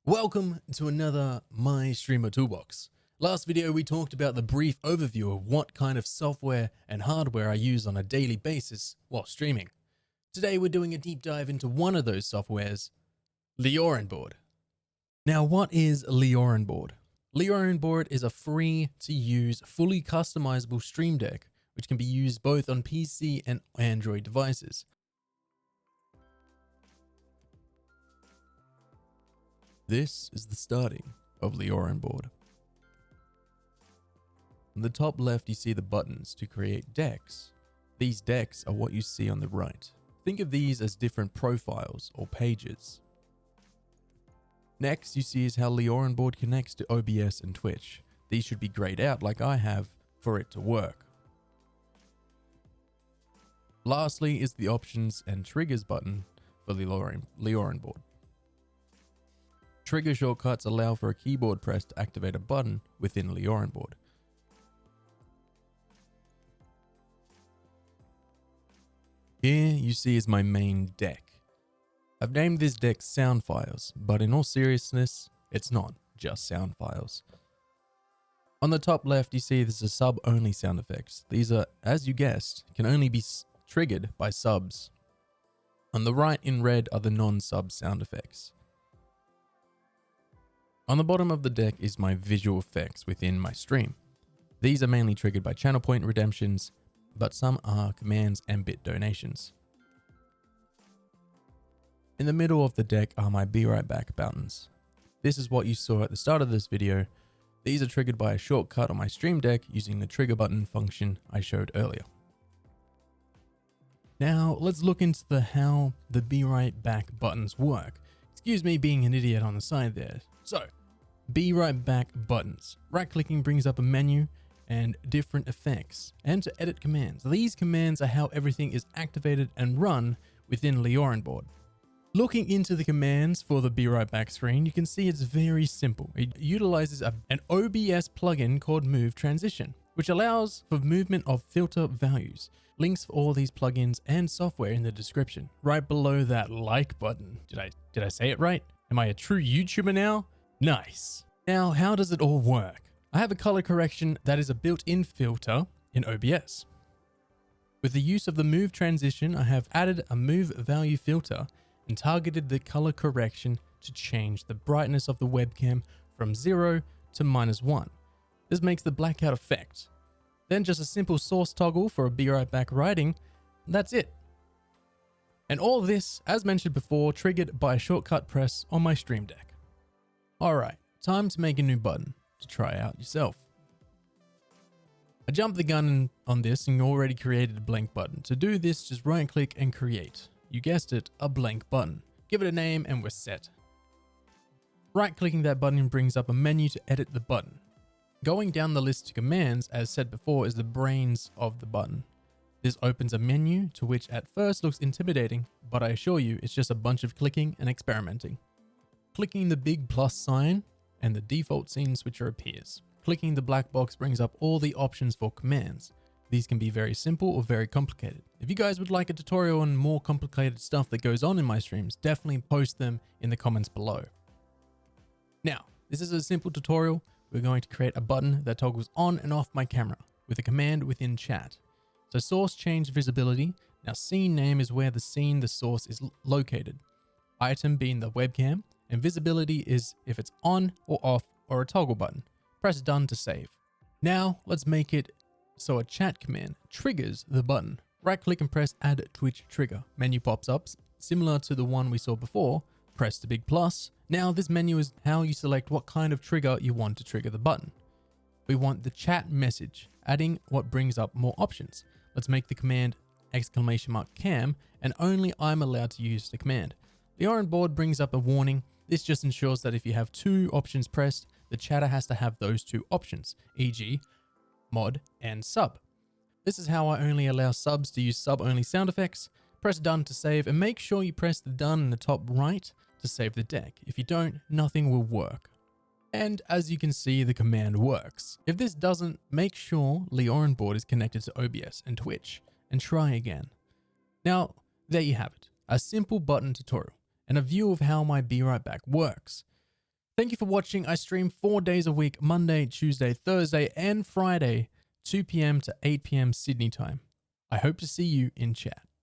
Welcome to another My Streamer Toolbox. Last video we talked about the brief overview of what kind of software and hardware I use on a daily basis while streaming. Today we're doing a deep dive into one of those softwares, LioranBoard. Now what is LioranBoard? LioranBoard is a free to use fully customizable stream deck which can be used both on PC and Android devices. This is the starting of LioranBoard. On the top left, you see the buttons to create decks. These decks are what you see on the right. Think of these as different profiles or pages. Next, you see is how LioranBoard connects to OBS and Twitch. These should be grayed out like I have for it to work. Lastly is the options and triggers button for LioranBoard. Trigger shortcuts allow for a keyboard press to activate a button within LioranBoard. Here you see is my main deck. I've named this deck sound files, but in all seriousness, it's not just sound files. On the top left, you see there's a sub-only sound effects. These are, as you guessed, can only be triggered by subs. On the right in red are the non-sub sound effects. On the bottom of the deck is my visual effects within my stream. These are mainly triggered by channel point redemptions, but some are commands and bit donations. In the middle of the deck are my Be Right Back buttons. This is what you saw at the start of this video. These are triggered by a shortcut on my stream deck using the trigger button function I showed earlier. Now let's look into how the Be Right Back buttons work. Excuse me being an idiot on the side there. So, Be Right Back buttons. Right-clicking brings up a menu and different effects, and to edit commands. These commands are how everything is activated and run within LioranBoard. Looking into the commands for the Be Right Back screen, you can see it's very simple. It utilizes an OBS plugin called Move Transition, which allows for movement of filter values. Links for all these plugins and software in the description. Right below that like button. Did I say it right? Am I a true YouTuber now? Nice. Now, how does it all work? I have a color correction that is a built-in filter in OBS. With the use of the move transition, I have added a move value filter and targeted the color correction to change the brightness of the webcam from 0 to -1. This makes the blackout effect. Then just a simple source toggle for a Be Right Back writing. That's it. And all this, as mentioned before, triggered by a shortcut press on my stream deck. Alright, time to make a new button to try out yourself. I jumped the gun on this and already created a blank button. To do this, just right click and create. You guessed it, a blank button. Give it a name and we're set. Right clicking that button brings up a menu to edit the button. Going down the list to commands, as said before, is the brains of the button. This opens a menu to which at first looks intimidating, but I assure you it's just a bunch of clicking and experimenting. Clicking the big plus sign and the default scene switcher appears. Clicking the black box brings up all the options for commands. These can be very simple or very complicated. If you guys would like a tutorial on more complicated stuff that goes on in my streams, definitely post them in the comments below. Now, this is a simple tutorial. We're going to create a button that toggles on and off my camera with a command within chat. So source change visibility. Now scene name is where the scene, the source is located. Item being the webcam. And visibility is if it's on or off or a toggle button. Press done to save. Now let's make it so a chat command triggers the button. Right click and press add Twitch trigger. Menu pops up similar to the one we saw before. Press the big plus. Now this menu is how you select what kind of trigger you want to trigger the button. We want the chat message, adding what brings up more options. Let's make the command !cam and only I'm allowed to use the command. LioranBoard brings up a warning. This just ensures that if you have two options pressed, the chatter has to have those two options, e.g. mod and sub. This is how I only allow subs to use sub-only sound effects. Press done to save and make sure you press the done in the top right to save the deck. If you don't, nothing will work. And as you can see, the command works. If this doesn't, make sure LioranBoard is connected to OBS and Twitch and try again. Now, there you have it. A simple button tutorial and a view of how my Be Right Back works. Thank you for watching. I stream 4 days a week, Monday, Tuesday, Thursday, and Friday, 2 p.m. to 8 p.m. Sydney time. I hope to see you in chat.